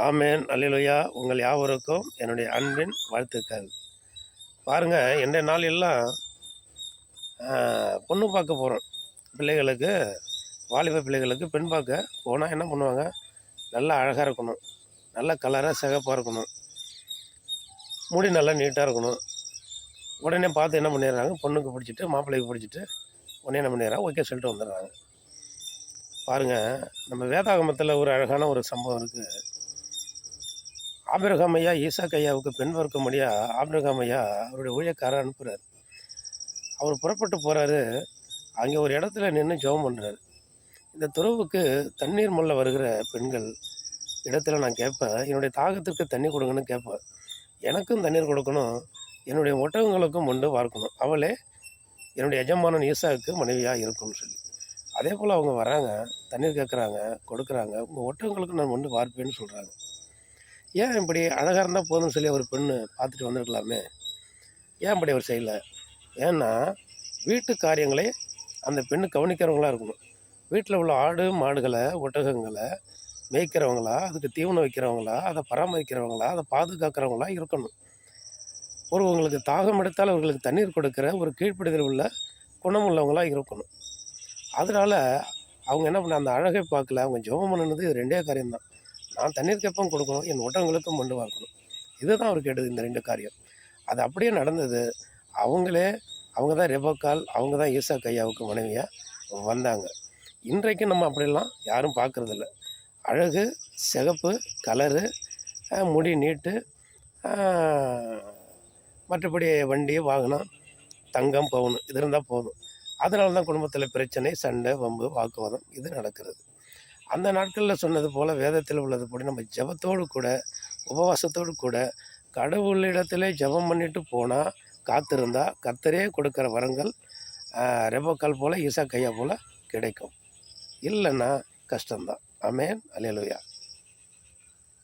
ஆமேன் அல்லேலூயா. உங்கள் யாவருக்கும் என்னுடைய அன்பின் வாழ்த்துக்கள். பாருங்கள், இன்றைய நாள் எல்லாம் பொண்ணு பார்க்க போகிறோம். பிள்ளைகளுக்கு, வாலிப பிள்ளைகளுக்கு பெண் பார்க்க போனால் என்ன பண்ணுவாங்க, நல்லா அழகாக இருக்கணும், நல்ல கலராக சிகப்பாக இருக்கணும், முடி நல்லா நீட்டாக இருக்கணும். உடனே பார்த்து என்ன பண்ணிடுறாங்க, பொண்ணுக்கு பிடிச்சிட்டு மாப்பிள்ளைக்கு பிடிச்சிட்டு உடனே என்ன பண்ணிடுறாங்க, ஓகே சொல்லிட்டு வந்துடுறாங்க. பாருங்கள், நம்ம வேதாகமத்தில் ஒரு அழகான ஒரு சம்பவம் இருக்குது. ஆபிரகாம் ஐயா ஈசாக் ஐயாவுக்கு பெண் பார்க்கும்படியாக ஆபிரகாம் ஐயா அவருடைய ஊழியக்காரர் அனுப்புகிறார். அவர் புறப்பட்டு போகிறாரு. அங்கே ஒரு இடத்துல நின்று ஜெபம் பண்ணுறாரு. இந்த துறவுக்கு தண்ணீர் முள்ள வருகிற பெண்கள் இடத்துல நான் கேட்பேன், என்னுடைய தாகத்துக்கு தண்ணி கொடுங்கன்னு கேட்பேன். எனக்கும் தண்ணீர் கொடுக்கணும், என்னுடைய ஒட்டகங்களுக்கும் உண்டு பார்க்கணும், அவளே என்னுடைய எஜமானன் ஈசாவுக்கு மனைவியாக இருக்கும்னு சொல்லி. அதே போல் அவங்க வராங்க, தண்ணீர் கேட்குறாங்க, கொடுக்குறாங்க. உங்கள் ஒட்டகங்களுக்கு நான் ஒன்று பார்ப்பேன்னு சொல்கிறாங்க. ஏன் இப்படி அழகாக இருந்தால் போதும்னு சொல்லி அவர் பெண்ணு பார்த்துட்டு வந்துருக்கலாமே, ஏன் இப்படி அவர் செய்யலை? ஏன்னா வீட்டு காரியங்களே அந்த பெண்ணு கவனிக்கிறவங்களாக இருக்கணும். வீட்டில் உள்ள ஆடு மாடுகளை ஒட்டகங்களை மேய்க்கிறவங்களா, அதுக்கு தீவனம் வைக்கிறவங்களா, அதை பராமரிக்கிறவங்களா, அதை பாதுகாக்கிறவங்களா இருக்கணும். ஒருவங்களுக்கு தாகம் எடுத்தால் அவர்களுக்கு தண்ணீர் கொடுக்குற ஒரு கீழ்ப்பிடிதல் உள்ள குணம் உள்ளவங்களாக இருக்கணும். அதனால் அவங்க என்ன பண்ண, அந்த அழகை பார்க்கல, அவங்க ஜெபம் பண்ணினது இது ரெண்டே காரியம்தான். நான் தண்ணீர் கேப்பம் கொடுக்கணும், என் ஒட்டகங்களுக்கும் மண்டு பார்க்கணும். இதுதான் அவர் கேட்டது, இந்த ரெண்டு காரியம். அது அப்படியே நடந்தது. அவங்க தான் ரெபக்காள், அவங்க தான் ஈசாக் ஐயாவுக்கு மனைவியாக வந்தாங்க. இன்றைக்கு நம்ம அப்படிலாம் யாரும் பார்க்குறதில்ல. அழகு, சிகப்பு கலரு, முடி நீட்டு, மற்றபடி வண்டி வாகனம், தங்கம் பவுன் இது இருந்தால் போதும். அதனால தான் குடும்பத்தில் பிரச்சனை, சண்டை, வம்பு, வாக்குவாதம் இது நடக்கிறது. அந்த நாட்களில் சொன்னது போல் வேதத்தில் உள்ளது போல நம்ம ஜெபத்தோடு கூட உபவாசத்தோடு கூட கடவுளிடத்திலே ஜெபம் பண்ணிட்டு போனால், காத்திருந்தா கர்த்தரே கொடுக்குற வரங்கள் ரெபக்காள் போல் ஈசாக் ஐயா போல் கிடைக்கும். இல்லைன்னா கஷ்டம்தான். ஆமென் அல்லேலூயா.